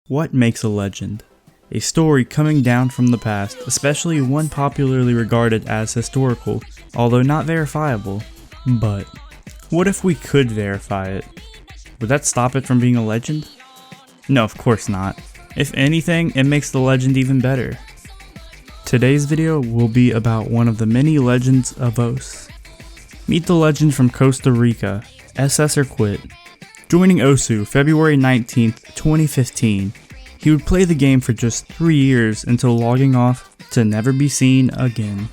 What makes a legend? A story coming down from the past, especially one popularly regarded as historical, although not verifiable. But what if we could verify it? Would that stop it from being a legend? No, of course not. If anything, it makes the legend even better. Today's video will be about one of the many legends of Osu. Meet the legend from Costa Rica, SS or Quit. Joining Osu February 19th, 2015, he would play the game for just 3 years until logging off to never be seen again.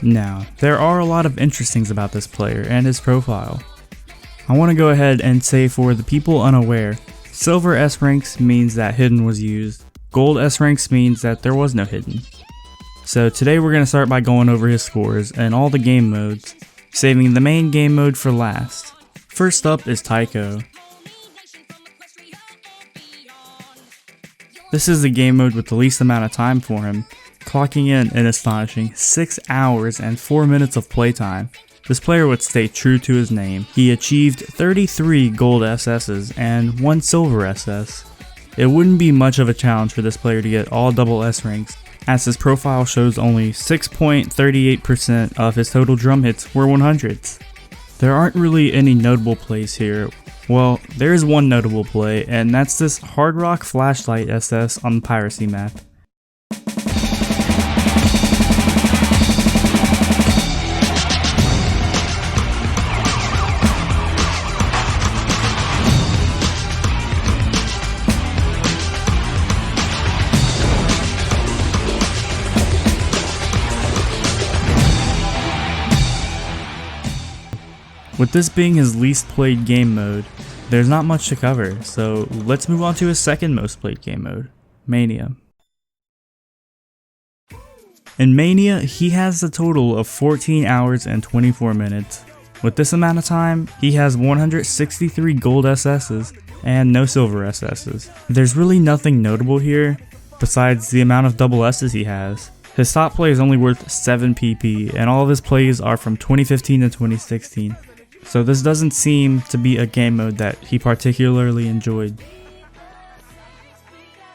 Now, there are a lot of interesting things about this player and his profile. I want to go ahead and say for the people unaware, silver S ranks means that hidden was used, gold S ranks means that there was no hidden. So today we're going to start by going over his scores and all the game modes, saving the main game mode for last. First up is Taiko. This is the game mode with the least amount of time for him, clocking in an astonishing 6 hours and 4 minutes of playtime. This player would stay true to his name. He achieved 33 gold SS's and 1 silver SS. It wouldn't be much of a challenge for this player to get all double S ranks, as his profile shows only 6.38% of his total drum hits were 100s. There aren't really any notable plays here. Well, there is one notable play, and that's this Hard Rock Flashlight SS on the Piracy map. With this being his least played game mode, there's not much to cover, so let's move on to his second most played game mode, Mania. In Mania, he has a total of 14 hours and 24 minutes. With this amount of time, he has 163 gold SS's and no silver SS's. There's really nothing notable here, besides the amount of double S's he has. His top play is only worth 7 PP, and all of his plays are from 2015 to 2016. So this doesn't seem to be a game mode that he particularly enjoyed.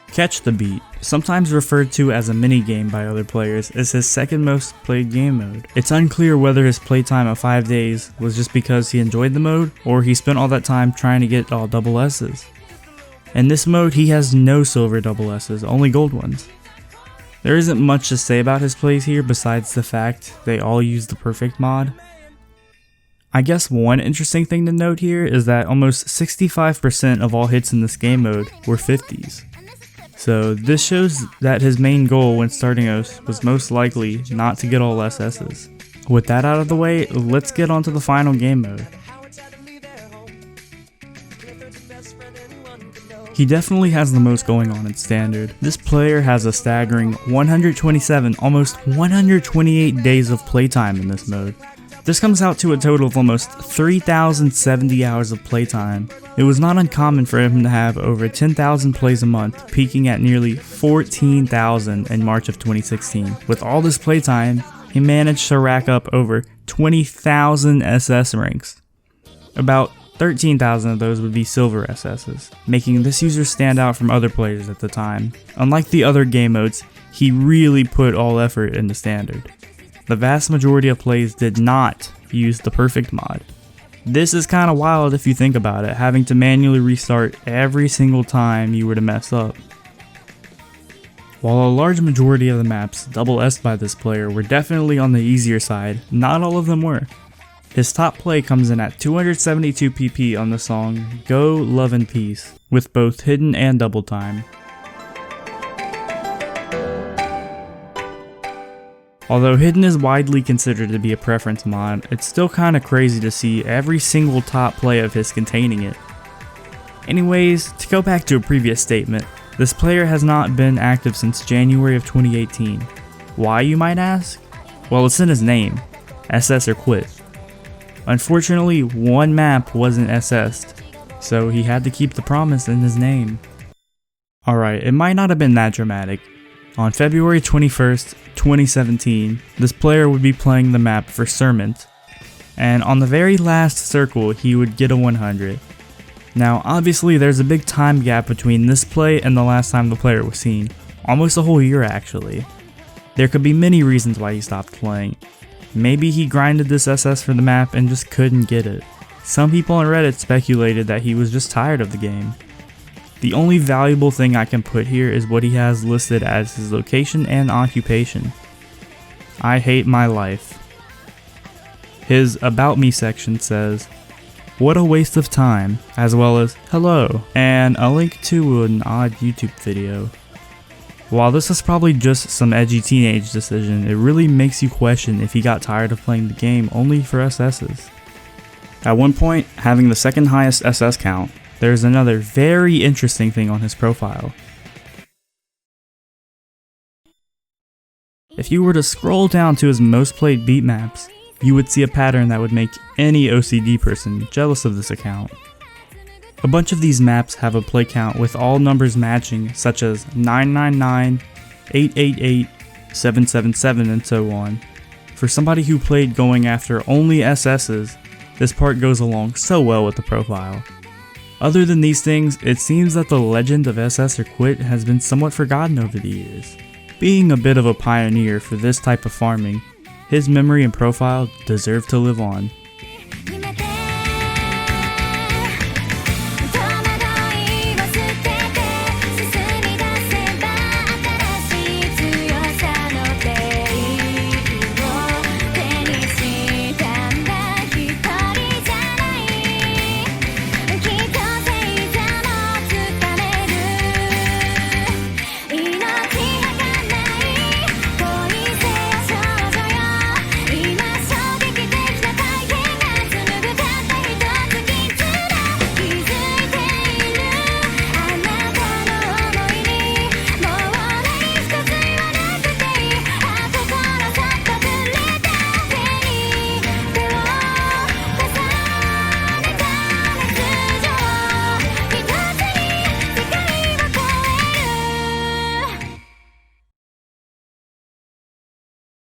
Catch the Beat, sometimes referred to as a minigame by other players, is his second most played game mode. It's unclear whether his playtime of 5 days was just because he enjoyed the mode, or he spent all that time trying to get all double S's. In this mode, he has no silver double S's, only gold ones. There isn't much to say about his plays here besides the fact they all use the perfect mod. I guess one interesting thing to note here is that almost 65% of all hits in this game mode were 50s. So this shows that his main goal when starting Osu was most likely not to get all SS's. With that out of the way, let's get on to the final game mode. He definitely has the most going on in standard. This player has a staggering 127, almost 128 days of playtime in this mode. This comes out to a total of almost 3,070 hours of playtime. It was not uncommon for him to have over 10,000 plays a month, peaking at nearly 14,000 in March of 2016. With all this playtime, he managed to rack up over 20,000 SS ranks. About 13,000 of those would be silver SS's, making this user stand out from other players at the time. Unlike the other game modes, he really put all effort into standard. The vast majority of plays did not use the perfect mod. This is kinda wild if you think about it, having to manually restart every single time you were to mess up. While a large majority of the maps double S'd by this player were definitely on the easier side, not all of them were. His top play comes in at 272 PP on the song Go Love and Peace, with both hidden and double time. Although hidden is widely considered to be a preference mod, it's still kinda crazy to see every single top play of his containing it. Anyways, to go back to a previous statement, this player has not been active since January of 2018. Why, you might ask? Well, it's in his name, SS or Quit. Unfortunately, one map wasn't SS'd, so he had to keep the promise in his name. Alright, it might not have been that dramatic. On February 21st, 2017, this player would be playing the map for Serment, and on the very last circle he would get a 100. Now obviously there's a big time gap between this play and the last time the player was seen, almost a whole year actually. There could be many reasons why he stopped playing. Maybe he grinded this SS for the map and just couldn't get it. Some people on Reddit speculated that he was just tired of the game. The only valuable thing I can put here is what he has listed as his location and occupation. I hate my life. His About Me section says, "What a waste of time," as well as "Hello," and a link to an odd YouTube video. While this is probably just some edgy teenage decision, it really makes you question if he got tired of playing the game only for SS's. At one point, having the second highest SS count, there's another very interesting thing on his profile. If you were to scroll down to his most played beat maps, you would see a pattern that would make any OCD person jealous of this account. A bunch of these maps have a play count with all numbers matching, such as 999, 888, 777, and so on. For somebody who played going after only SS's, this part goes along so well with the profile. Other than these things, it seems that the legend of SS or Quit has been somewhat forgotten over the years. Being a bit of a pioneer for this type of farming, his memory and profile deserve to live on.